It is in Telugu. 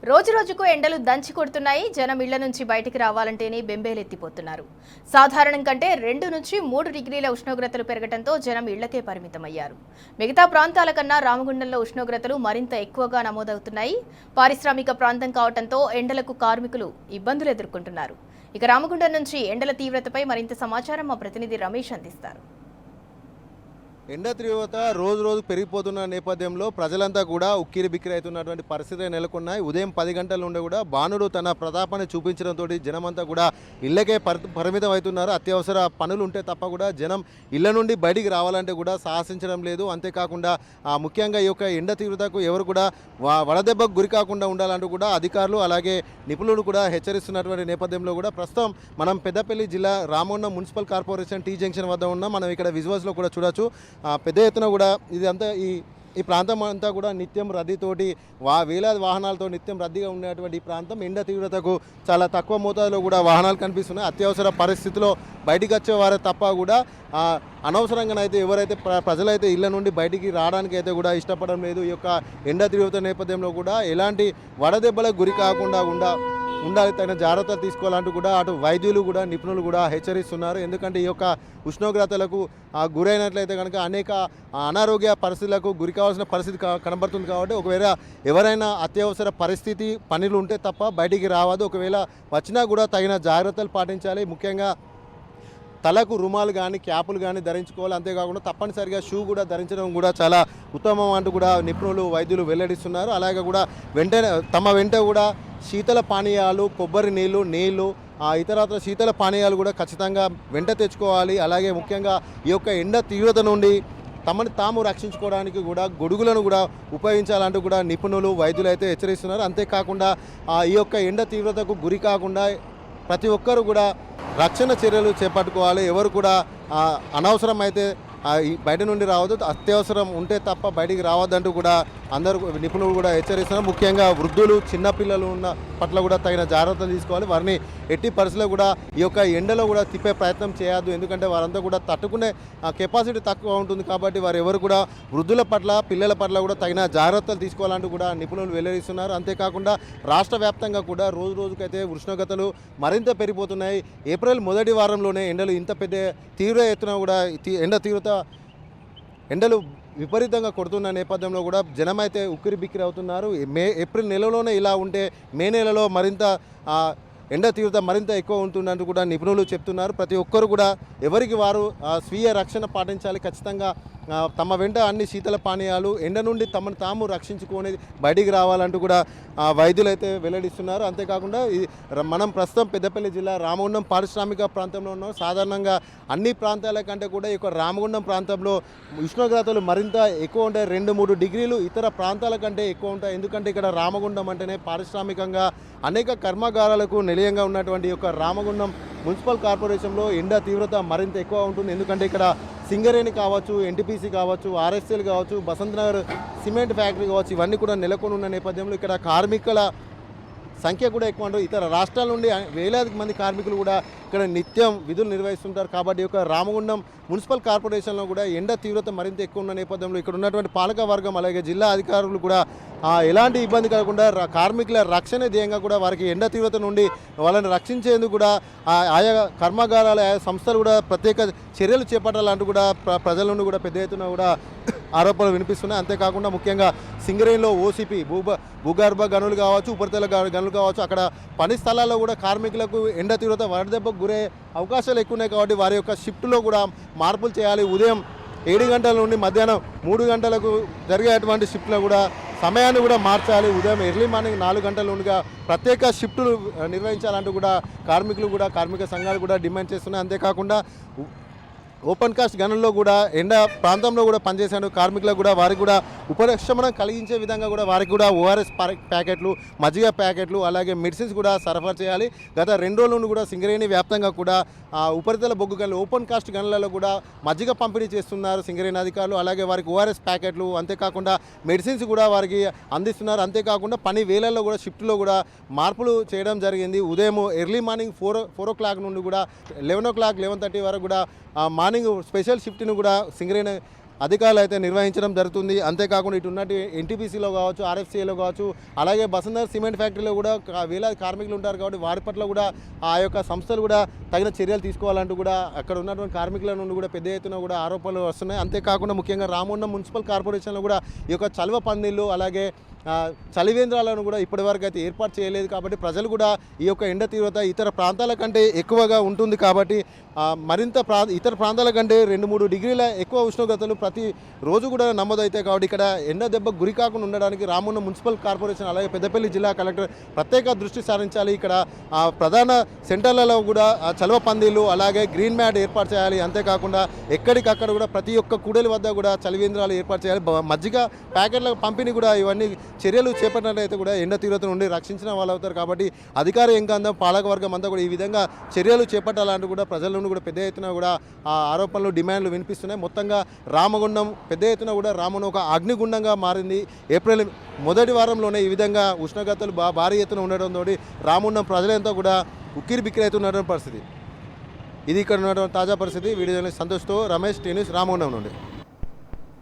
రోజురోజుకు ఎండలు దంచి కొడుతున్నాయి. జనం ఇళ్ల నుంచి బయటికి రావాలంటేనే బెంబేలెత్తిపోతున్నారు. సాధారణం కంటే 2 నుంచి 3 డిగ్రీల ఉష్ణోగ్రతలు పెరగడంతో జనం ఇళ్లకే పరిమితమయ్యారు. మిగతా ప్రాంతాల కన్నా రామగుండంలో ఉష్ణోగ్రతలు మరింత ఎక్కువగా నమోదవుతున్నాయి. పారిశ్రామిక ప్రాంతం కావడంతో ఎండలకు కార్మికులు ఇబ్బందులు ఎదుర్కొంటున్నారు. ఇక రామగుండం నుంచి ఎండల తీవ్రతపై మరింత సమాచారం మా ప్రతినిధి రమేష్ అందిస్తారు. ఎండ తీవ్రత రోజు రోజు పెరిగిపోతున్న నేపథ్యంలో ప్రజలంతా కూడా ఉక్కిరి బిక్కిరి అవుతున్నటువంటి పరిస్థితులు నెలకొన్నాయి. ఉదయం 10 గంటల నుండి కూడా బాణుడు తన ప్రతాపాన్ని చూపించడంతో జనమంతా కూడా ఇళ్లకే పరిమితం అవుతున్నారు. అత్యవసర పనులు ఉంటే తప్ప కూడా జనం ఇళ్ల నుండి బయటికి రావాలంటే కూడా సాహసించడం లేదు. అంతేకాకుండా ముఖ్యంగా ఈ యొక్క ఎండ తీవ్రతకు ఎవరు కూడా వడదెబ్బకు గురి కాకుండా ఉండాలంటూ కూడా అధికారులు అలాగే నిపుణులు కూడా హెచ్చరిస్తున్నటువంటి నేపథ్యంలో కూడా ప్రస్తుతం మనం పెద్దపల్లి జిల్లా Ramagundam municipal corporation tea junction వద్ద ఉన్నాం. మనం ఇక్కడ విజువల్స్లో కూడా చూడొచ్చు. పెద్ద ఎత్తున కూడా ఇది అంతా ఈ ప్రాంతం అంతా కూడా నిత్యం రద్దీతోటి వేలాది వాహనాలతో నిత్యం రద్దీగా ఉండేటువంటి ఈ ప్రాంతం ఎండ తీవ్రతకు చాలా తక్కువ మోతాదులో కూడా వాహనాలు కనిపిస్తున్నాయి. అత్యవసర పరిస్థితిలో బయటికి వచ్చేవారే తప్ప కూడా అనవసరంగానైతే ఎవరైతే ప్రజలైతే ఇళ్ల నుండి బయటికి రావడానికి అయితే కూడా ఇష్టపడడం లేదు. ఈ యొక్క ఎండ తీవ్రత నేపథ్యంలో కూడా ఎలాంటి వడదెబ్బలకు గురి కాకుండా ఉండాలి, తగిన జాగ్రత్తలు తీసుకోవాలంటూ కూడా అటు వైద్యులు కూడా నిపుణులు కూడా హెచ్చరిస్తున్నారు. ఎందుకంటే ఈ యొక్క ఉష్ణోగ్రతలకు గురైనట్లయితే కనుక అనేక అనారోగ్య పరిస్థితులకు గురి కావాల్సిన పరిస్థితి కనబడుతుంది. కాబట్టి ఒకవేళ ఎవరైనా అత్యవసర పరిస్థితి పనులు ఉంటే తప్ప బయటికి రావద్దు. ఒకవేళ వచ్చినా కూడా తగిన జాగ్రత్తలు పాటించాలి. ముఖ్యంగా తలకు రుమాలు కానీ క్యాపులు కానీ ధరించుకోవాలి. అంతేకాకుండా తప్పనిసరిగా షూ కూడా ధరించడం కూడా చాలా ఉత్తమం అంటూ కూడా నిపుణులు వైద్యులు వెల్లడిస్తున్నారు. అలాగే కూడా తమ వెంట కూడా శీతల పానీయాలు, కొబ్బరి నీళ్లు ఇతరత్ర శీతల పానీయాలు కూడా ఖచ్చితంగా వెంట తెచ్చుకోవాలి. అలాగే ముఖ్యంగా ఈ యొక్క ఎండ తీవ్రత నుండి తమని తాము రక్షించుకోవడానికి కూడా గొడుగులను కూడా ఉపయోగించాలంటూ కూడా నిపుణులు వైద్యులు అయితే హెచ్చరిస్తున్నారు. అంతేకాకుండా ఈ యొక్క ఎండ తీవ్రతకు గురి కాకుండా ప్రతి ఒక్కరు కూడా రక్షణ చర్యలు చేపట్టుకోవాలి. ఎవరు కూడా అనవసరం అయితే బయట నుండి రావద్దు, అత్యవసరం ఉంటే తప్ప బయటికి రావద్దంటూ కూడా అందరూ నిపుణులు కూడా హెచ్చరిస్తున్నారు. ముఖ్యంగా వృద్ధులు చిన్నపిల్లలు ఉన్న పట్ల కూడా తగిన జాగ్రత్తలు తీసుకోవాలి. వారిని ఎట్టి పరిస్థితుల్లో కూడా ఈ యొక్క ఎండలో కూడా తిప్పే ప్రయత్నం చేయొద్దు. ఎందుకంటే వారంతా కూడా తట్టుకునే కెపాసిటీ తక్కువ ఉంటుంది. కాబట్టి వారు ఎవరు కూడా వృద్ధుల పట్ల పిల్లల పట్ల కూడా తగిన జాగ్రత్తలు తీసుకోవాలంటూ కూడా నిపుణులు వెల్లడిస్తున్నారు. అంతేకాకుండా రాష్ట్ర వ్యాప్తంగా కూడా రోజు రోజుకైతే ఉష్ణోగ్రతలు మరింత పెరిగిపోతున్నాయి. ఏప్రిల్ మొదటి వారంలోనే ఎండలు ఇంత పెద్ద తీవ్ర ఎత్తున కూడా ఎండలు విపరీతంగా కొడుతున్న నేపథ్యంలో కూడా జనమైతే ఉక్కిరి బిక్కిరి అవుతున్నారు. ఏప్రిల్ నెలలోనే ఇలా ఉంటే మే నెలలో మరింత ఎండ తీవ్రత మరింత ఎక్కువ ఉంటుందంటూ కూడా నిపుణులు చెప్తున్నారు. ప్రతి ఒక్కరు కూడా ఎవరికి వారు స్వీయ రక్షణ పాటించాలి. ఖచ్చితంగా తమ వెంట అన్ని శీతల పానీయాలు, ఎండ నుండి తమను తాము రక్షించుకొని బయటికి రావాలంటూ కూడా వైద్యులు అయితే వెల్లడిస్తున్నారు. అంతేకాకుండా మనం ప్రస్తుతం పెద్దపల్లి జిల్లా రామగుండం పారిశ్రామిక ప్రాంతంలో ఉన్నాం. సాధారణంగా అన్ని ప్రాంతాల కంటే కూడా ఈ యొక్క రామగుండం ప్రాంతంలో ఉష్ణోగ్రతలు మరింత ఎక్కువ ఉంటాయి. 2-3 డిగ్రీలు ఇతర ప్రాంతాల కంటే ఎక్కువ ఉంటాయి. ఎందుకంటే ఇక్కడ రామగుండం అంటేనే పారిశ్రామికంగా అనేక కర్మాగారాలకు నిలయంగా ఉన్నటువంటి ఈ యొక్క రామగుండం మున్సిపల్ కార్పొరేషన్లో ఎండ తీవ్రత మరింత ఎక్కువ ఉంటుంది. ఎందుకంటే ఇక్కడ సింగరేణి కావచ్చు, ఎన్టీపీసీ కావచ్చు, ఆర్ఎస్ఎల్ కావచ్చు, బసంత్ నగర్ సిమెంట్ ఫ్యాక్టరీ కావచ్చు, ఇవన్నీ కూడా నెలకొని ఉన్న నేపథ్యంలో ఇక్కడ కార్మికుల సంఖ్య కూడా ఎక్కువ ఉంటుంది. ఇతర రాష్ట్రాల నుండి వేలాది మంది కార్మికులు కూడా ఇక్కడ నిత్యం విధులు నిర్వహిస్తుంటారు. కాబట్టి యొక్క రామగుండం మున్సిపల్ కార్పొరేషన్లో కూడా ఎండ తీవ్రత మరింత ఎక్కువ ఉన్న నేపథ్యంలో ఇక్కడ ఉన్నటువంటి పాలక వర్గం అలాగే జిల్లా అధికారులు కూడా ఎలాంటి ఇబ్బంది కలగకుండా కార్మికుల రక్షణ ధ్యేయంగా కూడా వారికి ఎండ తీవ్రత నుండి వాళ్ళని రక్షించేందుకు కూడా ఆయా కర్మాగారాల ఆయా సంస్థలు కూడా ప్రత్యేక చర్యలు చేపట్టాలంటూ కూడా ప్రజల నుండి కూడా పెద్ద ఎత్తున కూడా ఆరోపణలు వినిపిస్తున్నాయి. అంతేకాకుండా ముఖ్యంగా సింగరేణిలో ఓసీపీ భూగర్భ గనులు కావచ్చు, ఉపరితల గనులు కావచ్చు, అక్కడ పని స్థలాల్లో కూడా కార్మికులకు ఎండ తీవ్రత వడదెబ్బకు గురే అవకాశాలు ఎక్కువ ఉన్నాయి. కాబట్టి వారి యొక్క షిఫ్ట్లో కూడా మార్పులు చేయాలి. ఉదయం 7 గంటల నుండి మధ్యాహ్నం 3 గంటలకు జరిగేటువంటి షిఫ్ట్లో కూడా సమయాన్ని కూడా మార్చాలి. ఉదయం ఎర్లీ మార్నింగ్ 4 గంటల నుండిగా ప్రత్యేక షిఫ్టులు నిర్వహించాలంటూ కూడా కార్మికులు కూడా కార్మిక సంఘాలు కూడా డిమాండ్ చేస్తున్నాయి. అంతేకాకుండా ఓపెన్ కాస్ట్ గనుల్లో కూడా ఎండ ప్రాంతంలో కూడా పనిచేసే కార్మికులకు కూడా వారికి కూడా ఉపశమనం కలిగించే విధంగా కూడా వారికి కూడా ఓఆర్ఎస్ ప్యాకెట్లు, మజ్జిగ ప్యాకెట్లు అలాగే మెడిసిన్స్ కూడా సరఫరా చేయాలి. గత 2 రోజుల నుండి కూడా సింగరేణి వ్యాప్తంగా కూడా ఉపరితల బొగ్గు గనులు ఓపెన్ కాస్ట్ గనులలో కూడా మజ్జిగ పంపిణీ చేస్తున్నారు సింగరేణి అధికారులు. అలాగే వారికి ఓఆర్ఎస్ ప్యాకెట్లు, అంతేకాకుండా మెడిసిన్స్ కూడా వారికి అందిస్తున్నారు. అంతేకాకుండా పని వేళల్లో కూడా షిఫ్ట్లో కూడా మార్పులు చేయడం జరిగింది. ఉదయం ఎర్లీ మార్నింగ్ 4 o'clock నుండి కూడా 11 o'clock 11:30 వరకు కూడా మార్నింగ్ స్పెషల్ షిఫ్ట్ను కూడా సింగరేణి అధికారులు అయితే నిర్వహించడం జరుగుతుంది. అంతేకాకుండా ఇటు ఉన్నట్టు ఎన్టీపీసీలో కావచ్చు, ఆర్ఎఫ్సీఏలో కావచ్చు, అలాగే బసందర్ సిమెంట్ ఫ్యాక్టరీలో కూడా వేలాది కార్మికులు ఉంటారు కాబట్టి వారి పట్ల కూడా ఆ యొక్క సంస్థలు కూడా తగిన చర్యలు తీసుకోవాలంటూ కూడా అక్కడ ఉన్నటువంటి కార్మికుల నుండి కూడా పెద్ద ఎత్తున కూడా ఆరోపణలు వస్తున్నాయి. అంతేకాకుండా ముఖ్యంగా రామగుండం మున్సిపల్ కార్పొరేషన్లో కూడా ఈ యొక్క చలువ పందిళ్ళు అలాగే చలివేంద్రాలను కూడా ఇప్పటివరకు అయితే ఏర్పాటు చేయలేదు కాబట్టి ప్రజలు కూడా ఈ యొక్క ఎండ తీవ్రత ఇతర ప్రాంతాల కంటే ఎక్కువగా ఉంటుంది కాబట్టి మరింత ఇతర ప్రాంతాల కంటే 2-3 డిగ్రీల ఎక్కువ ఉష్ణోగ్రతలు ప్రతి రోజు కూడా నమోదవుతాయి కాబట్టి ఇక్కడ ఎండ దెబ్బ గురి కాకుండా ఉండడానికి రామగుండం మున్సిపల్ కార్పొరేషన్ అలాగే పెద్దపల్లి జిల్లా కలెక్టర్ ప్రత్యేక దృష్టి సారించాలి. ఇక్కడ ప్రధాన సెంటర్లలో కూడా చలువ పందిళ్ళు అలాగే గ్రీన్ మ్యాట్ ఏర్పాటు చేయాలి. అంతేకాకుండా ఎక్కడికక్కడ కూడా ప్రతి ఒక్క కూడలి వద్ద కూడా చలివేంద్రాలు ఏర్పాటు చేయాలి. మజ్జిగ ప్యాకెట్ల పంపిణీ కూడా ఇవన్నీ చర్యలు చేపట్టినట్లయితే కూడా ఎండ తీవ్రత నుండి రక్షించిన వాళ్ళు అవుతారు కాబట్టి అధికార యంత్రాంగం పాలకవర్గం అంతా కూడా ఈ విధంగా చర్యలు చేపట్టాలంటూ కూడా ప్రజల నుండి కూడా పెద్ద ఎత్తున కూడా ఆ ఆరోపణలు డిమాండ్లు వినిపిస్తున్నాయి. మొత్తంగా రామగుండం పెద్ద ఎత్తున కూడా రామగుండం ఒక అగ్నిగుండంగా మారింది. ఏప్రిల్ మొదటి వారంలోనే ఈ విధంగా ఉష్ణోగ్రతలు భారీ ఎత్తున ఉండడంతో రామగుండం ప్రజలంతా కూడా ఉక్కిరి బిక్కిరి అవుతున్నటువంటి పరిస్థితి. ఇది ఇక్కడ ఉన్నటువంటి తాజా పరిస్థితి. వీడియో సంతోష్తో రమేష్ టీ న్యూస్ రామగుండం నుండి.